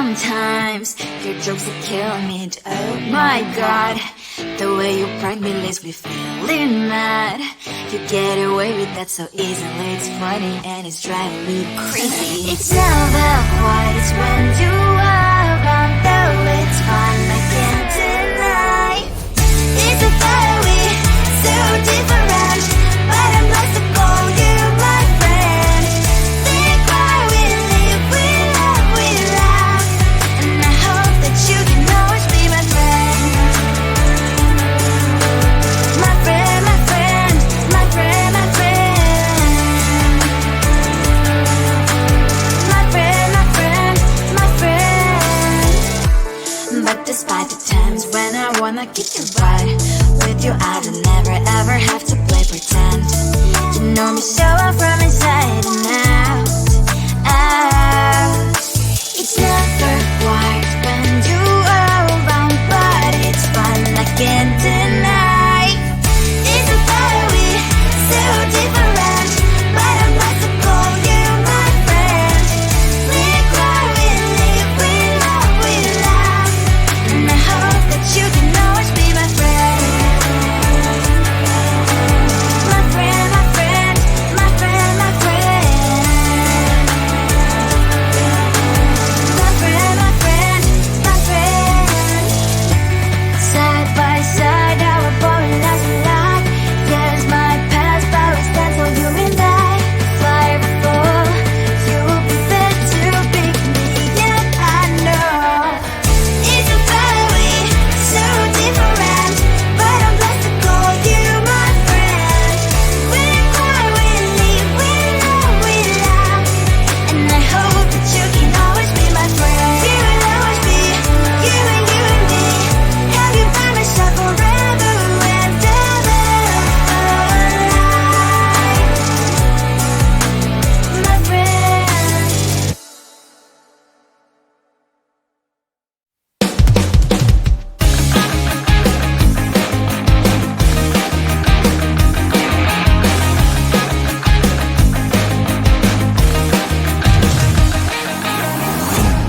Sometimes your jokes are killing me. Oh my god, the way you prank me leaves me feeling mad. You get away with that so easily. It's funny and it's driving me crazy. It's never quite it's when you are around, though it's fun, I can't deny. It's a fiery, so different, but I'm lost to call you my friend. Think why we live, we laugh, and I hope that you can always be my friend. My friend, my friend, my friend, my friend. My friend, my friend, my friend. But despite the times when I wanna kick your butt, with you I don't never ever have to play pretend. You know me so well from inside and out, out. It's never quite when you are around, but it's fun, I can't deny. It's a fiery, so different, but I must call you my friend. We cry, we live, we love, and I hope that you can always be my friend. My friend, my friend, my friend, my friend. My friend, my friend, my friend. Side by side, our body lies a lot. Yes, my past, but we stand so you and I. Fly before you prepare to pick me up, I know. It's a fiery, so different, but I'm blessed to call you my friend. We cry, we live, we love, and I hope that you can always be my friend. You will always be, you and me. Have you by my side forever and ever. My friend.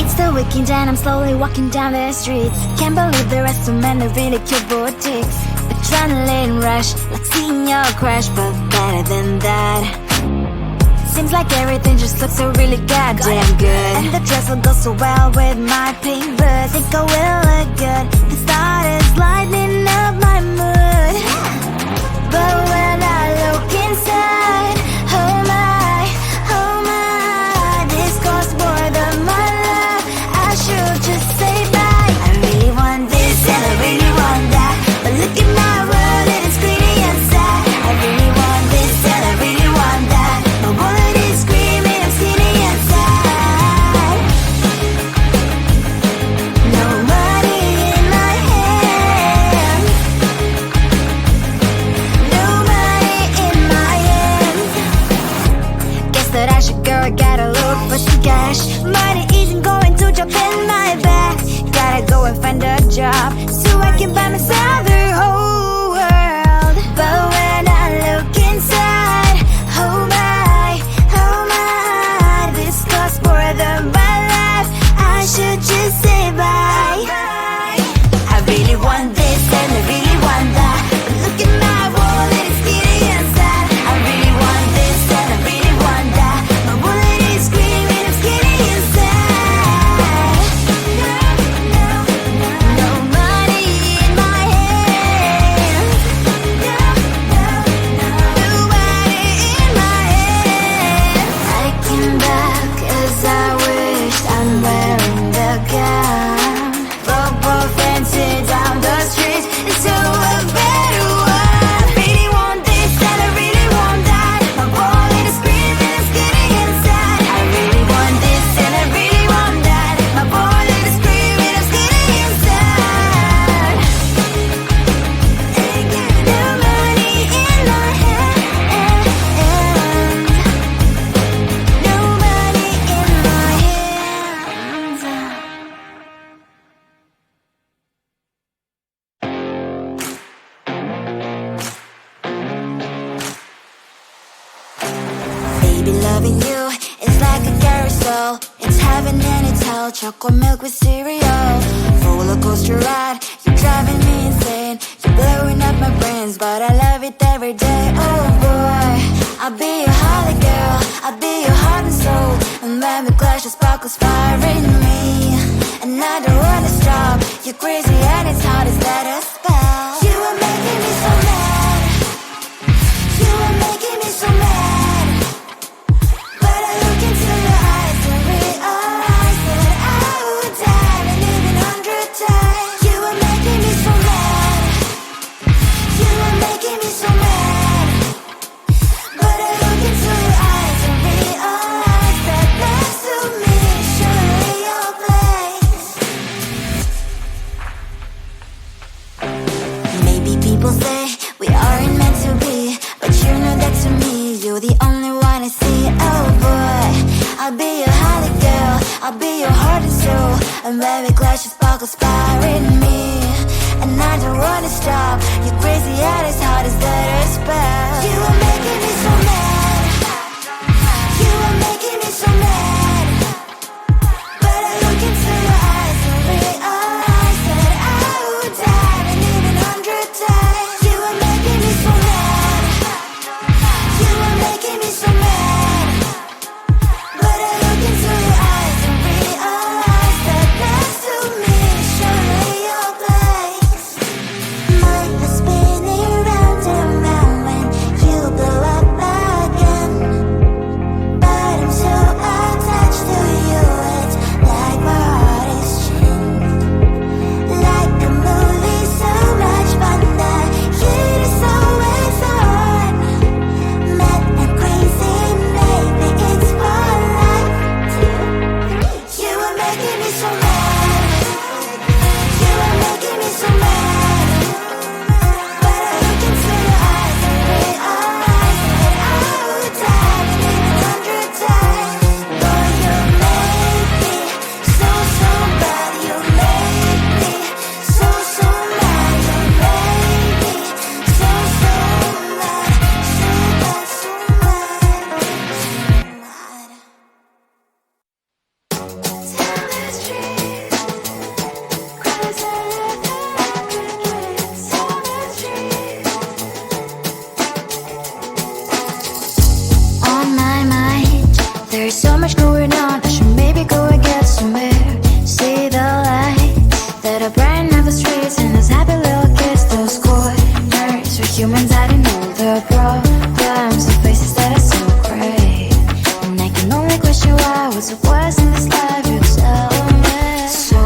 It's the weekend and I'm slowly walking down the streets. Can't believe there are so many really cute boutiques. Adrenaline rush, like seeing your crush, but better than that. Seems like everything just looks so really goddamn good. And the dress will go so well with my pink boots. Think I will look good. The start is lighting up my mood. But when I look inside, oh my, this costs more than my love. I should just say bye. I really want this and I really want that, but look at my world, it is pretty and sad. I really want this and I really want that, my wallet is screaming, I'm skinny and sad. No money in my hand, no money in my hand. Guess that I should go, gotta look for some cash. Money isn't going to jump in my bag. Gotta go and find a job so I can buy myself the whole world. But when I look inside, oh my, this costs more than my life. I should just say bye. I really want this and I really want that, but look at my wallet, it's skinny and sad. I really want this and I really want that, my wallet is screaming, I'm skinny and sad. No money in my hand, no money in my hand. I came back 'cause I wish I'm wearing the gown. Go fancy down the street into a better one. I really want this and I really want that, my wallet is screaming, I'm skinny inside. I really want this and I really want that, my wallet is screaming, I'm skinny inside. No money in my hand, no money in my hands. Baby, loving you is like a carousel. It's heaven having any tall chocolate milk with cereal. Roller coaster ride, you're driving me insane. You're blowing up my brains, but I love it every day. Oh boy, I'll be your holly girl, I'll be your heart and soul. And when we clash, the sparkles fire in me. And I don't wanna stop. You're crazy and it's hard as that a spell. You are making me so mad. You are making me so mad. But I look into your eyes and realize that I would die and even 100 times. You are making me so mad. You are making me so mad. But I look into your eyes and realize that next to me is surely your place. Maybe people say we aren't meant to be, but you know that to me, you're the only one I see. Oh boy, I'll be your holly girl, I'll be your heart and soul. And when we clash, the sparkles fire in me. And I don't wanna stop. You're crazy and as hard as that a spell. You are making me so mad. You are making me so mad. But I look into your eyes and realize that I would die and even 100 times. You are making me so mad. You are making me so mad. But I look into your eyes and realize that next to me is surely your place. Mind was spinning round and round when you blow up again. But I'm so attached to you, it's like my heart is chained. Like a movie, so much fun that heat is always on. Mad and crazy, maybe it's for life. You are making me so mad. You are making me so mad. But I look into your eyes and realize that I would die and even 100 times. Boy, you make me so, so bad. You make me so, so mad. You make me so, so mad. So bad, so mad, so mad. Tell the street, cries out like a dream. Tell the street. On my mind, there's so much going on. I should maybe go and get somewhere. See the lights that are brighten up the streets, and those happy little kids, those corners where humans hiding all the problems, the faces that are so gray. And I can only question why. What's the worst in this life? You tell me. So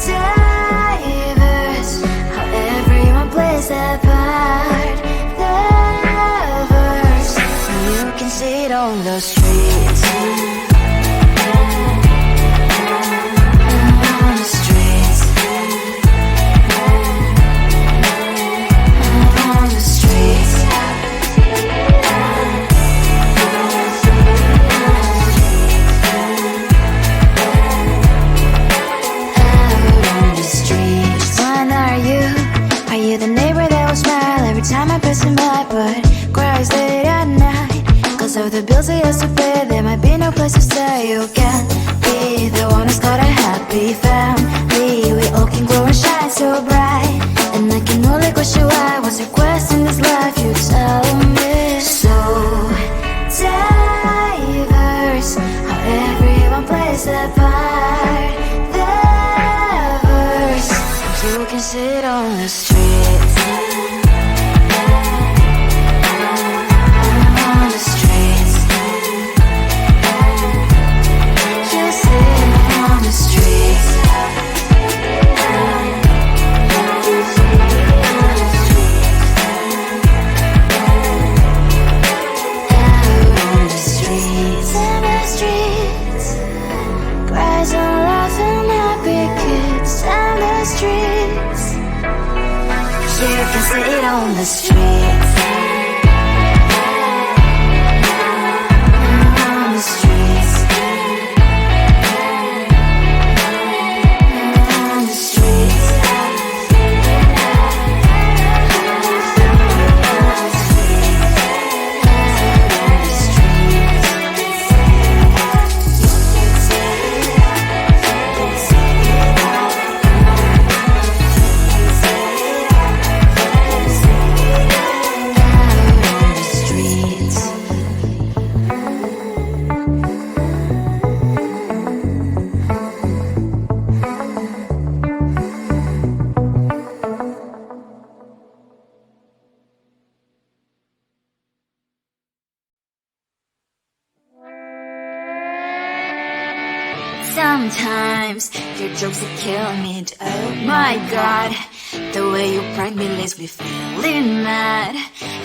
diverse, how everyone plays their part. The verse, you can see it on the streets. On the streets. On the streets. Out on the streets. When are you? Are you the neighbor that will smile every time I pass him by, but cries late at night? Cause of the bills he has to pay, there might be no place to stay. You can't be the one who's got a happy family. We all can glow and shine so bright. And I can only question why. What's your quest in this life? You tell me. So diverse, how everyone plays their part. The verse, you can see it on the streets. On the streets. You see it on the streets. Out on the streets. In the streets. Cries and laughing happy kids. In the streets. You can see it on the streets. On the streets. On the streets. On the streets. times. Your jokes are killing me. Oh my god, the way you prank me leaves me feeling mad.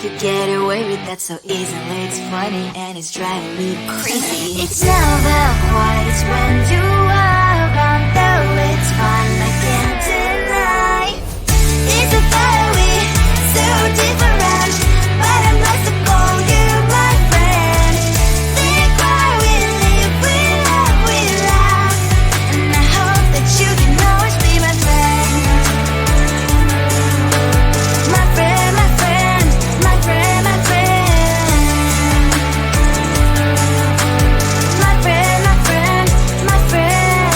You get away with that so easily. It's funny and it's driving me crazy. It's never quite when you are around, though it's fun, I can't deny. It's a very so different, but I must call you my friend. Think why we live, we laugh, and I hope that you can always be my friend. My friend, my friend, my friend, my friend. My friend, my friend, my friend.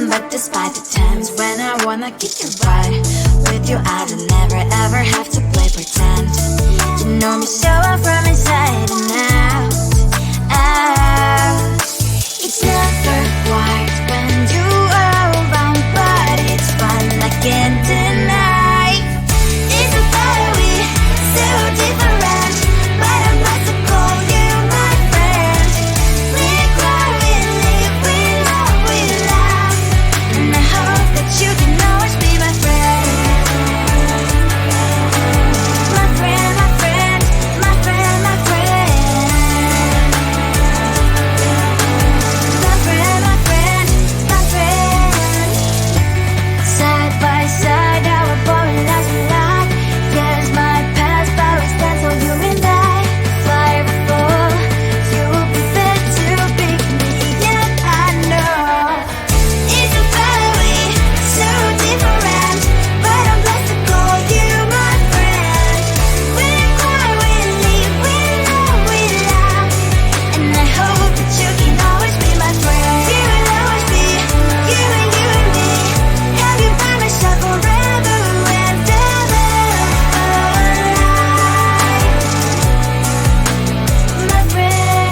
But despite the times when I wanna kick your butt, with you I don't never ever have to play pretend. You know me so well from inside and out, out. It's never quiet when you are around, but it's fun, I can't deny. It's a very so different, but I must call you my friend. We cry, we live, we love, we laugh, and I hope that you can always be my friend. My friend, my friend, my friend, my friend. My friend, my friend, my friend. Side by side, our boring lives we like. Yes, my past, but we stand so you and I. Fly before you will be there to pick me up, I know. It's a very so different, but I'm blessed to call you my friend. We cry, we live, we love, we laugh, and I hope that you can always be my friend. You will always be you and me. Have you by my side forever and ever. My friend.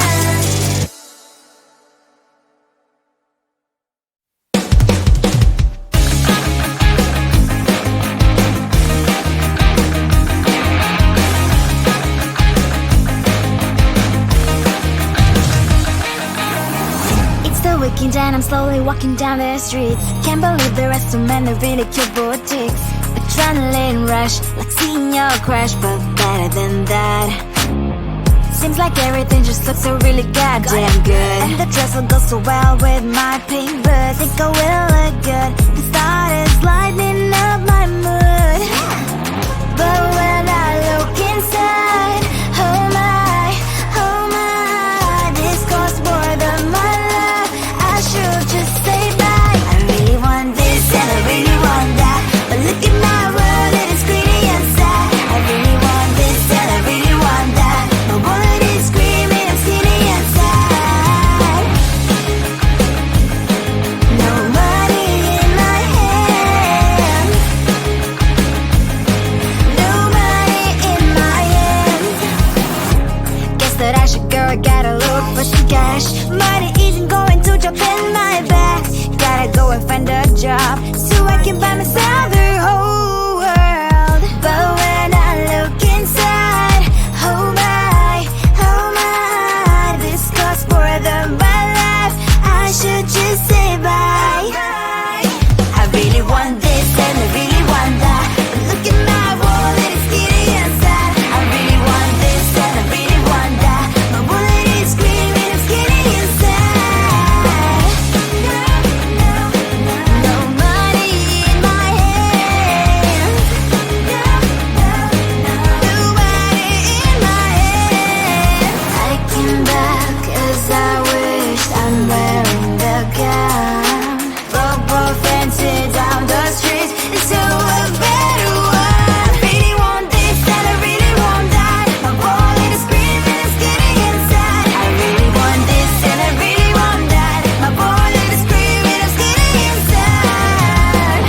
It's the weekend and I'm slowly walking down the streets. Can't believe there are so many really cute boutiques. Adrenaline rush, like seeing your crush, but better than that. Seems like everything just looks so really goddamn good. And the dress will go so well with my pink boots. Think I will look good. The thought is lighting up my mood. But when I look inside, oh my, this costs more than my love. I should just say bye. I really want this and I really want that, but look at my world, it is greedy and sad. I really want this and I really want that. My wallet is screaming, I'm skinny and sad. No money in my hand. No money in my hand. Guess that I should go, I gotta look for some cash. Money isn't going to drop in my bag. Gotta go and find a job so I can buy myself the whole world. But when I look inside, oh my, this costs more than my life. I should just say bye. I really want this and I really want that, but look at my wallet, it's skinny and sad. I really want this and I really want that. My wallet is screaming, I'm skinny and sad. No money in my hand. No money in my hand. I came back 'cause I wish I'm wearing the gown. Robo fancy down the streets into a better one. I really want this and I really want that. My wallet is screaming, it's getting inside. I really want this and I really want that. My wallet is screaming, it's getting inside.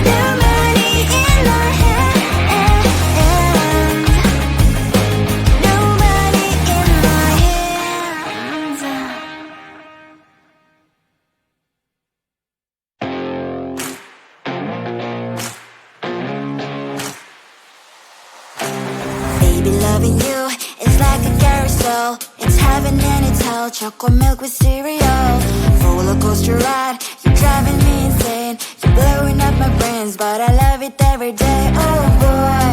No money in my hand. No money in my hands. Baby, loving you is like a carousel. It's having any tall chocolate milk with cereal. Roller coaster ride, you're driving me insane. You're blowing up my brains, but I love it every day. Oh boy,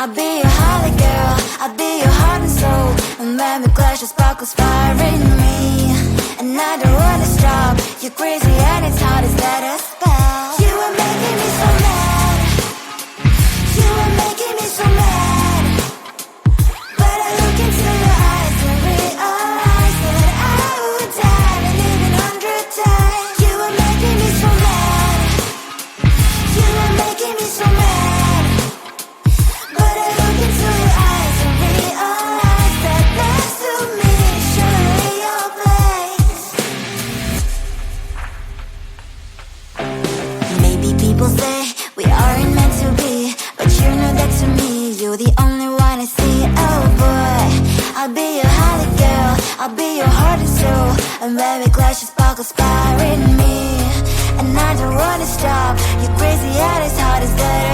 I'll be your holly girl, I'll be your heart and soul. And when we clash, the sparkles fire in me. And I don't wanna stop, you're crazy and it's hard as that a spell. You are making me so mad, you are making me so mad. But I look into your eyes and realize that I would die and even 100 times. You are making me so mad, you are making me so mad. But I look into your eyes and realize that next to me is surely your place. Maybe people say we aren't meant to be, but you know that to me you're the only one I see. Oh boy, I'll be your holly girl, I'll be your heart and soul. And when we clash, the sparkles fire in me. And I don't wanna stop, you're crazy and it's hard as that